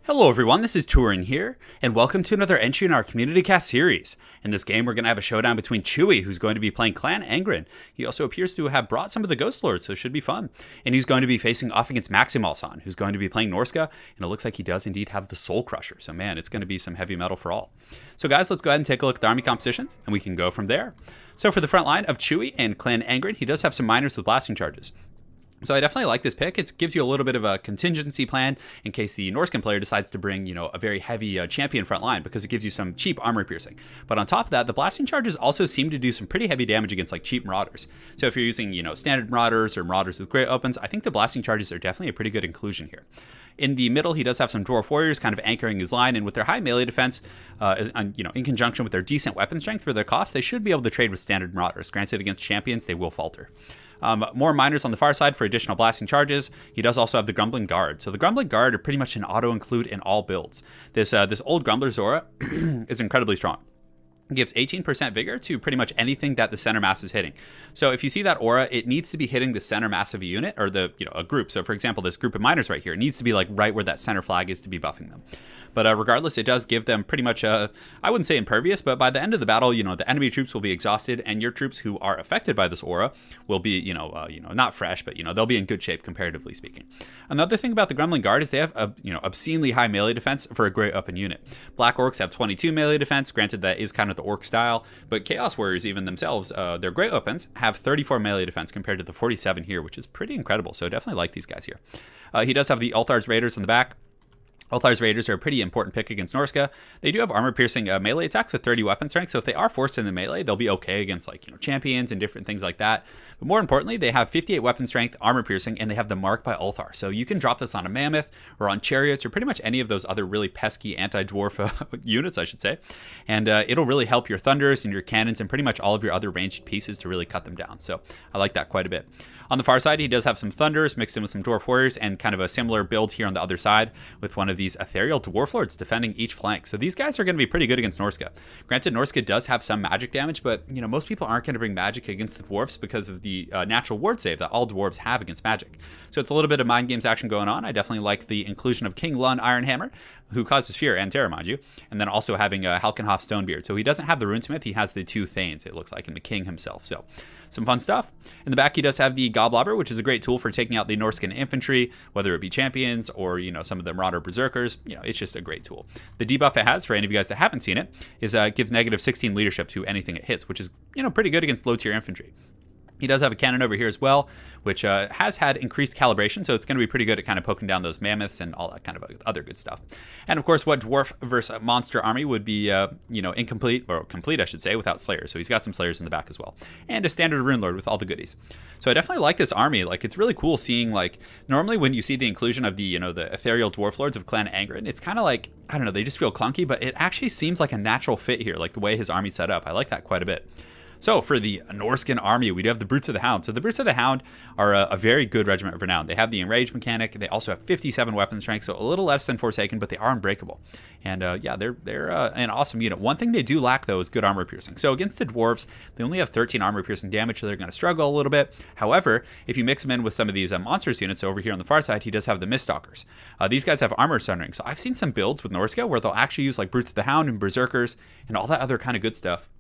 Hello everyone, this is Turin here, and welcome to another entry in our Community Cast series. In this game, we're going to have a showdown between Chewie, who's going to be playing Clan Angren. He also appears to have brought some of the Ghost Lords, so it should be fun. And he's going to be facing off against Maximalson, who's going to be playing Norsca, and it looks like he does indeed have the Soul Crusher. So man, it's going to be some heavy metal for all. So guys, let's go ahead and take a look at the army compositions, and we can go from there. So for the front line of Chewie and Clan Angren, he does have some miners with blasting charges. So I definitely like this pick. It gives you a little bit of a contingency plan in case the Norscan player decides to bring, a very heavy champion front line, because it gives you some cheap armor piercing. But on top of that, the blasting charges also seem to do some pretty heavy damage against like cheap marauders. So if you're using, standard marauders or marauders with great opens, I think the blasting charges are definitely a pretty good inclusion here. In the middle, he does have some Dwarf Warriors kind of anchoring his line, and with their high melee defense, in conjunction with their decent weapon strength for their cost, they should be able to trade with standard marauders. Granted, against champions, they will falter. More miners on the far side for additional blasting charges. He does also have the Grumbling Guard. So the Grumbling Guard are pretty much an auto-include in all builds. This old Grumbler's aura is incredibly strong. It gives 18% vigor to pretty much anything that the center mass is hitting. So if you see that aura, it needs to be hitting the center mass of a unit or a group. So for example, this group of miners right here, it needs to be like right where that center flag is to be buffing them. But regardless, it does give them pretty much I wouldn't say impervious, but by the end of the battle, the enemy troops will be exhausted, and your troops who are affected by this aura will be, not fresh, but they'll be in good shape comparatively speaking. Another thing about the Grumbling Guard is they have obscenely high melee defense for a great open unit. Black Orcs have 22 melee defense. Granted, that is kind of the Orc style, but Chaos Warriors even themselves, their great opens have 34 melee defense compared to the 47 here, which is pretty incredible. So definitely like these guys here. He does have the Althar's Raiders in the back. Althar's Raiders are a pretty important pick against Norsca. They do have armor-piercing melee attacks with 30 weapon strength, so if they are forced into melee, they'll be okay against champions and different things like that. But more importantly, they have 58 weapon strength, armor-piercing, and they have the Mark by Althar. So you can drop this on a Mammoth or on Chariots or pretty much any of those other really pesky anti-dwarf units, I should say. And it'll really help your Thunders and your Cannons and pretty much all of your other ranged pieces to really cut them down. So I like that quite a bit. On the far side, he does have some Thunders mixed in with some Dwarf Warriors and kind of a similar build here on the other side with one of these Ethereal Dwarf Lords defending each flank. So these guys are going to be pretty good against Norsca. Granted, Norsca does have some magic damage, but most people aren't going to bring magic against the dwarfs because of the natural ward save that all dwarves have against magic. So it's a little bit of mind games action going on. I definitely like the inclusion of King Lun Ironhammer, who causes fear and terror, mind you, and then also having Halkenhoff Stonebeard. So he doesn't have the Runesmith, he has the two Thanes, it looks like, and the King himself. So some fun stuff. In the back, he does have the Goblobber, which is a great tool for taking out the Norscan infantry, whether it be champions or, some of the Marauder Berserkers. It's just a great tool. The debuff it has, for any of you guys that haven't seen it, is gives negative 16 leadership to anything it hits, which is, pretty good against low-tier infantry. He does have a cannon over here as well, which has had increased calibration, so it's going to be pretty good at kind of poking down those mammoths and all that kind of other good stuff. And of course, what dwarf versus monster army would be, incomplete, or complete, I should say, without Slayers. So he's got some Slayers in the back as well. And a standard Rune Lord with all the goodies. So I definitely like this army. It's really cool seeing, normally when you see the inclusion of the, the Ethereal Dwarf Lords of Clan Angren, it's kind of like, I don't know, they just feel clunky, but it actually seems like a natural fit here, like the way his army's set up. I like that quite a bit. So for the Norscan army, we do have the Brutes of the Hound. So the Brutes of the Hound are a very good regiment of renown. They have the Enrage mechanic. They also have 57 weapon strength, so a little less than Forsaken, but they are unbreakable. And they're an awesome unit. One thing they do lack, though, is good armor piercing. So against the dwarves, they only have 13 armor piercing damage, so they're going to struggle a little bit. However, if you mix them in with some of these monsters units over here on the far side, he does have the Stalkers. These guys have armor sundering. So I've seen some builds with Norsca where they'll actually use Brutes of the Hound and Berserkers and all that other kind of good stuff.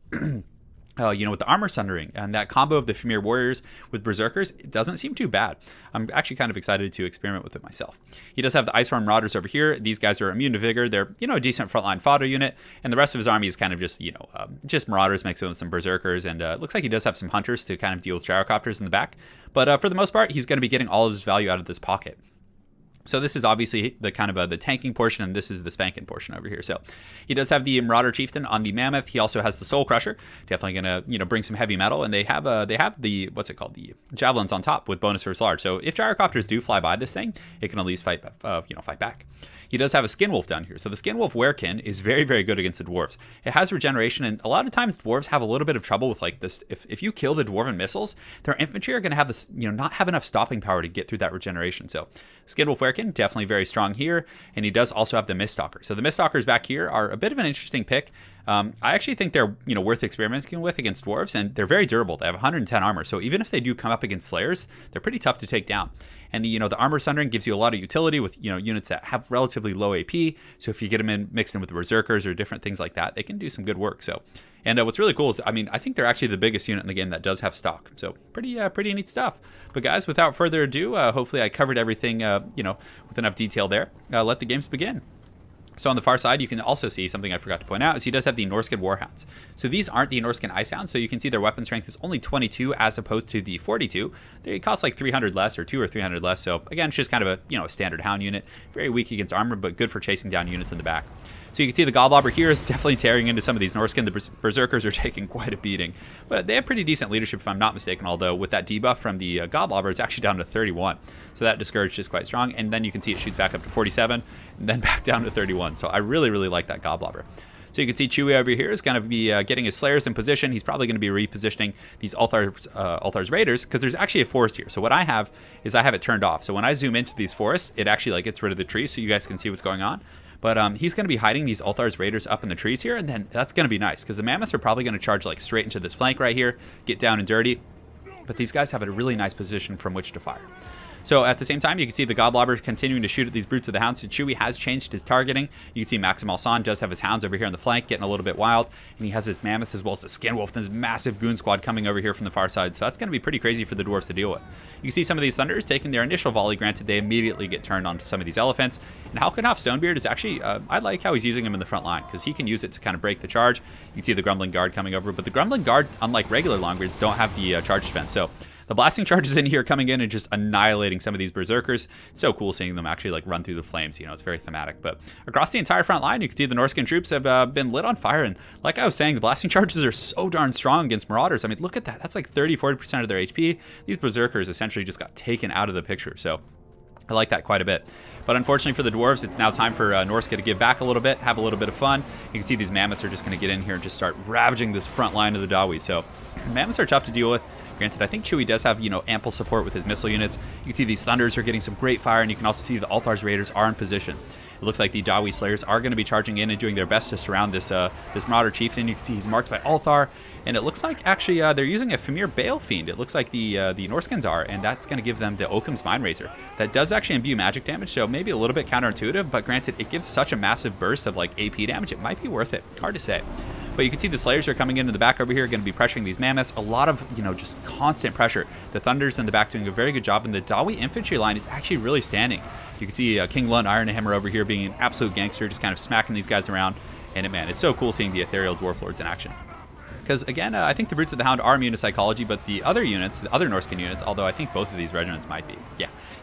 With the armor sundering and that combo of the Femir Warriors with Berserkers, it doesn't seem too bad. I'm actually kind of excited to experiment with it myself. He does have the Ice Horn Marauders over here. These guys are immune to Vigor. They're, a decent frontline fodder unit, and the rest of his army is kind of just, just Marauders mixed with some Berserkers, and it looks like he does have some Hunters to kind of deal with Gyrocopters in the back. But for the most part, he's going to be getting all of his value out of this pocket. So this is obviously the kind of the tanking portion, and this is the spanking portion over here. So he does have the Marauder Chieftain on the Mammoth. He also has the Soul Crusher, definitely going to bring some heavy metal. And they have the what's it called, the Javelins on top with bonus versus large. So if Gyrocopters do fly by this thing, it can at least fight back. He does have a Skinwolf down here. So the Skinwolf Werekin is very, very good against the dwarves. It has regeneration, and a lot of times dwarves have a little bit of trouble with this. If you kill the dwarven missiles, their infantry are going to have this, not have enough stopping power to get through that regeneration. So Skinwolf Werekin, definitely very strong here, and he does also have the Miststalker. So the Miststalkers back here are a bit of an interesting pick. I actually think they're worth experimenting with against dwarves, and they're very durable. They have 110 armor, so even if they do come up against slayers, they're pretty tough to take down. And the armor sundering gives you a lot of utility with units that have relatively low AP. So if you get them in mixed in with berserkers or different things like that, they can do some good work. So, and what's really cool is, I mean, I think they're actually the biggest unit in the game that does have stock. So pretty neat stuff. But guys, without further ado, hopefully I covered everything with enough detail there. Let the games begin. So on the far side, you can also see something I forgot to point out is he does have the Norsca Warhounds. So these aren't the Norscan Icehounds, so you can see their weapon strength is only 22 as opposed to the 42. They cost like 300 less or 200 or 300 less. So again, it's just kind of a standard hound unit, very weak against armor, but good for chasing down units in the back. So you can see the Gobblobber here is definitely tearing into some of these Norscan. The Berserkers are taking quite a beating. But they have pretty decent leadership, if I'm not mistaken, although with that debuff from the Gobblobber, it's actually down to 31. So that discouraged is quite strong. And then you can see it shoots back up to 47, and then back down to 31. So I really like that Gobblobber. So you can see Chewie over here is going to be getting his Slayers in position. He's probably going to be repositioning these Althar's Raiders, because there's actually a forest here. So what I have is I have it turned off. So when I zoom into these forests, it actually gets rid of the trees so you guys can see what's going on. But he's going to be hiding these Althar's Raiders up in the trees here, and then that's going to be nice, because the Mammoths are probably going to charge like straight into this flank right here, get down and dirty. But these guys have a really nice position from which to fire. So at the same time, you can see the Gobblobber continuing to shoot at these Brutes of the Hound. So Chewie has changed his targeting. You can see Maximal San does have his Hounds over here on the flank, getting a little bit wild. And he has his Mammoths as well as the Skinwolf and his massive Goon Squad coming over here from the far side. So that's going to be pretty crazy for the Dwarves to deal with. You can see some of these Thunders taking their initial volley. Granted, they immediately get turned onto some of these Elephants. And Halkenhoff Stonebeard is actually, I like how he's using him in the front line, because he can use it to kind of break the charge. You can see the Grumbling Guard coming over. But the Grumbling Guard, unlike regular Longbeards, don't have the charge defense. So the blasting charges in here coming in and just annihilating some of these berserkers. It's so cool seeing them actually like run through the flames. It's very thematic. But across the entire front line, you can see the Norscan troops have been lit on fire. And like I was saying, the blasting charges are so darn strong against Marauders. I mean, look at that. That's like 30-40% of their HP. These berserkers essentially just got taken out of the picture. So I like that quite a bit. But unfortunately for the Dwarves, it's now time for Norsca to give back a little bit, have a little bit of fun. You can see these Mammoths are just going to get in here and just start ravaging this front line of the Dawi. So Mammoths are tough to deal with. Granted, I think Chewie does have, ample support with his missile units. You can see these Thunders are getting some great fire, and you can also see the Althar's Raiders are in position. It looks like the Dawi Slayers are going to be charging in and doing their best to surround this this Marauder Chieftain. You can see he's marked by Althar, and it looks like actually they're using a Famir Bale Fiend. It looks like the Norscans are, and that's going to give them the Occam's Mind Razor. That does actually imbue magic damage, so maybe a little bit counterintuitive, but granted, it gives such a massive burst of like AP damage, it might be worth it. Hard to say. But you can see the Slayers are coming into the back over here, going to be pressuring these Mammoths. A lot of, just constant pressure. The Thunders in the back doing a very good job, and the Dawi infantry line is actually really standing. You can see King Lund Ironhammer over here being an absolute gangster, just kind of smacking these guys around. And man, it's so cool seeing the Ethereal Dwarf Lords in action. Because again, I think the Brutes of the Hound are immune to psychology, but the other units, the other Norscan units, although I think both of these regiments might be.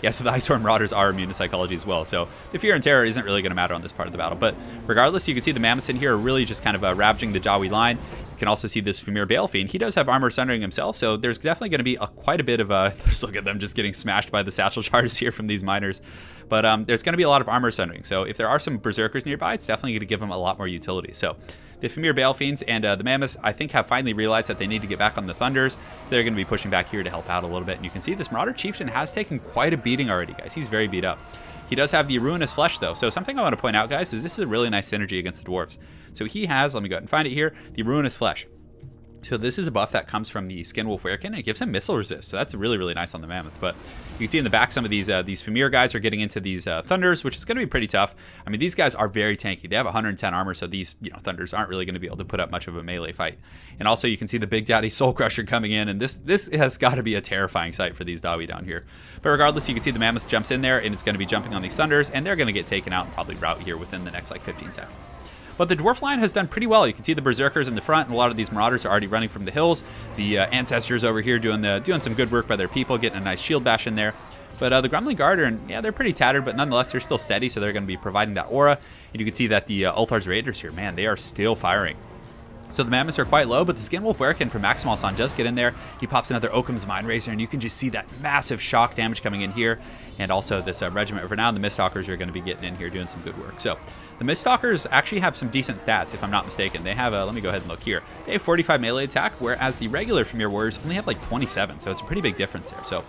Yeah, so the Iceborne Marauders are immune to psychology as well. So the fear and terror isn't really going to matter on this part of the battle. But regardless, you can see the Mammoths in here are really just kind of ravaging the Dawi line. You can also see this Famir Bale Fiend. He does have armor sundering himself, so there's definitely going to be quite a bit of just look at them just getting smashed by the satchel charges here from these miners. But there's going to be a lot of armor sundering. So if there are some berserkers nearby, it's definitely going to give them a lot more utility. So the Famir Bale Fiends and the Mammoths, I think, have finally realized that they need to get back on the Thunders. So they're going to be pushing back here to help out a little bit. And you can see this Marauder Chieftain has taken quite a beating already, guys. He's very beat up. He does have the Ruinous Flesh, though. So something I want to point out, guys, is this is a really nice synergy against the Dwarves. So he has, let me go ahead and find it here, the Ruinous Flesh. So this is a buff that comes from the Skinwolf Werekin, and it gives him missile resist. So that's really nice on the Mammoth. But you can see in the back some of these Famir guys are getting into these Thunders, which is going to be pretty tough. I mean, these guys are very tanky. They have 110 armor, so these Thunders aren't really going to be able to put up much of a melee fight. And also you can see the Big Daddy Soul Crusher coming in, and this has got to be a terrifying sight for these Dawi down here. But regardless, you can see the Mammoth jumps in there, and it's going to be jumping on these Thunders, and they're going to get taken out and probably rout here within the next like 15 seconds. But the Dwarf line has done pretty well. You can see the Berserkers in the front, and a lot of these Marauders are already running from the hills. The Ancestors over here doing some good work by their people, getting a nice shield bash in there. But the Grumbling Guard are, they're pretty tattered, but nonetheless, they're still steady, so they're going to be providing that aura. And you can see that the Althar's Raiders here, man, they are still firing. So the Mammoths are quite low, but the Skinwolf Werekin from Maximal San does get in there. He pops another Occam's Mind Razor, and you can just see that massive shock damage coming in here. And also this Regiment of Renown, the Miststalkers are going to be getting in here doing some good work. So the Miststalkers actually have some decent stats, if I'm not mistaken. They have, let me go ahead and look here. They have 45 melee attack, whereas the regular Famir Warriors only have like 27, so it's a pretty big difference there. So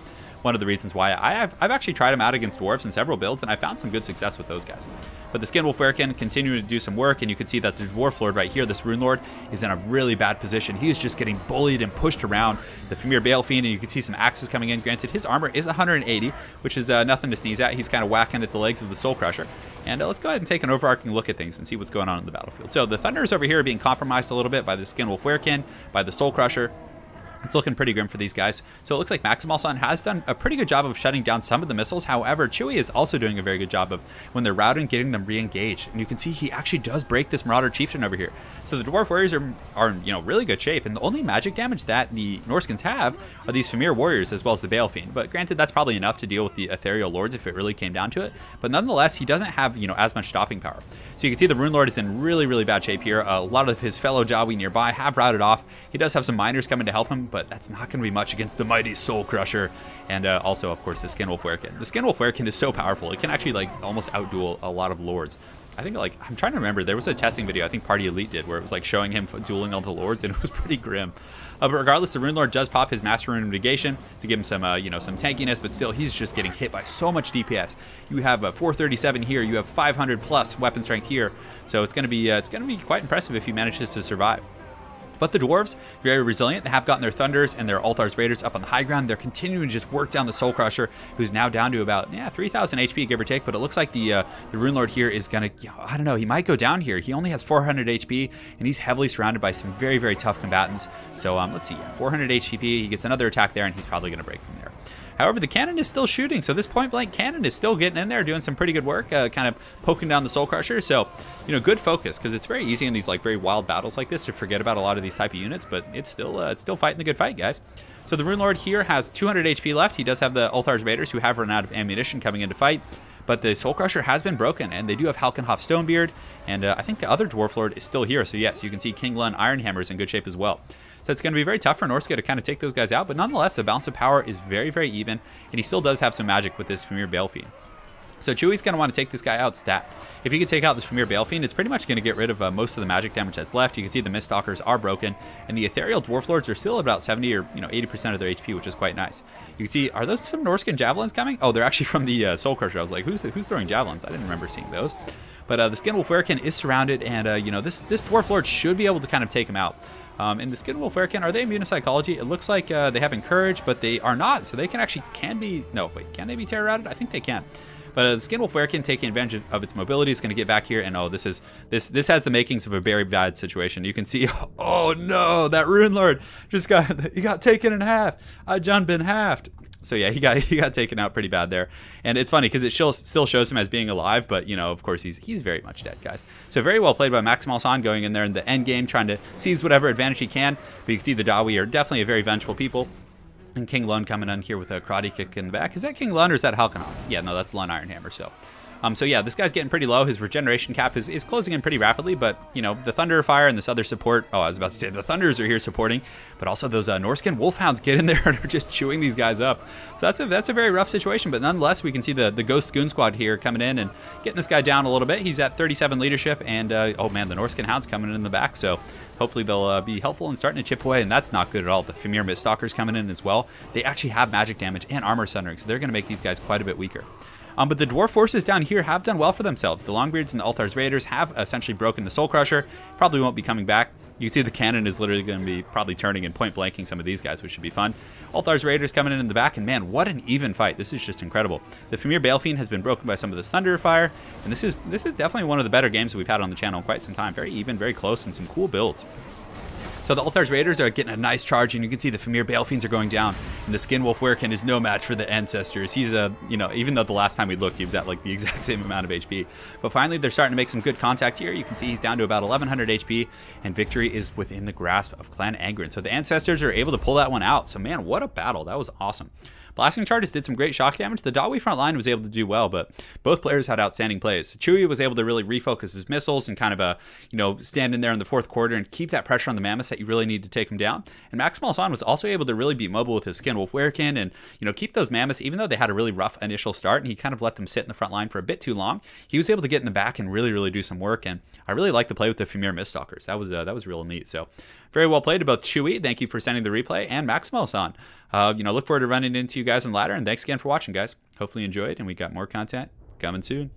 one of the reasons why I've actually tried him out against Dwarfs in several builds, and I found some good success with those guys. But the Skin Wolf Werekin continuing to do some work, and you can see that the Dwarf Lord right here, this Rune Lord, is in a really bad position. He is just getting bullied and pushed around. The Famir Balefiend, and you can see some axes coming in. Granted, his armor is 180, which is nothing to sneeze at. He's kind of whacking at the legs of the Soul Crusher. And let's go ahead and take an overarching look at things and see what's going on in the battlefield. So the Thunders over here are being compromised a little bit by the Skin Wolf Werekin, by the Soul Crusher. It's looking pretty grim for these guys. So it looks like Maximalson has done a pretty good job of shutting down some of the missiles. However, Chewie is also doing a very good job of, when they're routing, getting them re-engaged. And you can see he actually does break this Marauder Chieftain over here. So the Dwarf Warriors are really good shape. And the only magic damage that the Norskins have are these Famir Warriors as well as the Balefiend. But granted, that's probably enough to deal with the Ethereal Lords if it really came down to it. But nonetheless, he doesn't have, as much stopping power. So you can see the Rune Lord is in really, really bad shape here. A lot of his fellow Jawi nearby have routed off. He does have some miners coming to help him, but that's not going to be much against the mighty Soul Crusher, and also, of course, the Skin Wolf Werekin. The Skin Wolf Werekin is so powerful; it can actually almost outduel a lot of lords. I think I'm trying to remember. There was a testing video I think Party Elite did where it was showing him dueling all the lords, and it was pretty grim. But regardless, the Rune Lord does pop his Master Rune of Negation to give him some some tankiness, but still he's just getting hit by so much DPS. You have a 437 here, you have 500 plus weapon strength here, so it's going to be quite impressive if he manages to survive. But the Dwarves, very resilient. They have gotten their Thunders and their Altar's Raiders up on the high ground. They're continuing to just work down the Soul Crusher, who's now down to about 3,000 HP, give or take. But it looks like the Rune Lord here is going to, I don't know, he might go down here. He only has 400 HP, and he's heavily surrounded by some very, very tough combatants. So let's see, 400 HP. He gets another attack there, and he's probably going to break from there. However, the cannon is still shooting, so this point-blank cannon is still getting in there, doing some pretty good work, kind of poking down the Soul Crusher. So, good focus, because it's very easy in these very wild battles like this to forget about a lot of these type of units, but it's still fighting the good fight, guys. So the Rune Lord here has 200 HP left. He does have the Altar's Raiders, who have run out of ammunition coming into fight. But the Soul Crusher has been broken, and they do have Halkenhoff Stonebeard, and I think the other Dwarf Lord is still here. So yes, you can see King Lun Ironhammer is in good shape as well. So it's going to be very tough for Norsca to kind of take those guys out, but nonetheless, the balance of power is very, very even, and he still does have some magic with this Famir Balefiend. So Chewie's going to want to take this guy out stat. If he can take out this Famir Balefiend, it's pretty much going to get rid of most of the magic damage that's left. You can see the Mist Stalkers are broken, and the Ethereal Dwarf Lords are still about 70 or 80% of their HP, which is quite nice. You can see, are those some Norscan javelins coming? Oh, they're actually from the Soul Crusher. I was like, who's throwing javelins? I didn't remember seeing those. But the Skin Wolf Werekin is surrounded, and this Dwarf Lord should be able to kind of take him out. And the Skin Wolf Werekin, are they immune to psychology? It looks like they have Encourage, but they are not. So they can be, no, wait, can they be Terror Routed? I think they can. But the Skin Wolf Werekin, taking advantage of its mobility, is going to get back here, and this has the makings of a very bad situation. You can see, oh no, that Rune Lord he got taken in half. John been halved. So yeah, he got taken out pretty bad there, and it's funny because it still shows him as being alive, but of course he's very much dead, guys. So very well played by Maximalson, going in there in the end game, trying to seize whatever advantage he can. But you can see the Dawi are definitely a very vengeful people. And King Lun coming in here with a karate kick in the back. Is that King Lun or is that Halkenhoff? Yeah, no, that's Lun Ironhammer. So yeah, this guy's getting pretty low. His regeneration cap is closing in pretty rapidly, but the Thunder Fire and this other support. Oh, I was about to say the Thunders are here supporting, but also those Norscan Wolfhounds get in there and are just chewing these guys up. So that's a very rough situation, but nonetheless, we can see the Ghost Goon Squad here coming in and getting this guy down a little bit. He's at 37 leadership, and oh man, the Norscan Hounds coming in the back. So hopefully they'll be helpful and starting to chip away, and that's not good at all. The Famir Mist Stalkers coming in as well. They actually have magic damage and armor sundering, so they're going to make these guys quite a bit weaker. But the Dwarf forces down here have done well for themselves. The Longbeards and the Altar's Raiders have essentially broken the Soul Crusher. Probably won't be coming back. You can see the cannon is literally going to be probably turning and point blanking some of these guys, which should be fun. Altar's Raiders coming in the back, and man, what an even fight. This is just incredible. The Famir Balefiend has been broken by some of this Thunder Fire, and this is definitely one of the better games that we've had on the channel in quite some time. Very even, very close, and some cool builds. So the Altar's Raiders are getting a nice charge, and you can see the Famir Balefiends are going down, and the Skin Wolf Werekin is no match for the Ancestors. He's even though the last time we looked, he was at the exact same amount of HP. But finally, they're starting to make some good contact here. You can see he's down to about 1,100 HP, and victory is within the grasp of Clan Angren. So the Ancestors are able to pull that one out. So man, what a battle. That was awesome. Blasting Charges did some great shock damage. The Dawi front line was able to do well, but both players had outstanding plays. Chewie was able to really refocus his missiles and kind of stand in there in the fourth quarter and keep that pressure on the Mammoths. that you really need to take him down. And Maximal Hassan was also able to really be mobile with his Skin Wolf Werekin and, keep those mammoths, even though they had a really rough initial start and he kind of let them sit in the front line for a bit too long. He was able to get in the back and really, really do some work. And I really like the play with the Femir Mist Stalkers. That was real neat. So very well played to both Chewy. Thank you for sending the replay, and Maximal Hassan. Look forward to running into you guys in ladder, and thanks again for watching, guys. Hopefully you enjoyed, and we got more content coming soon.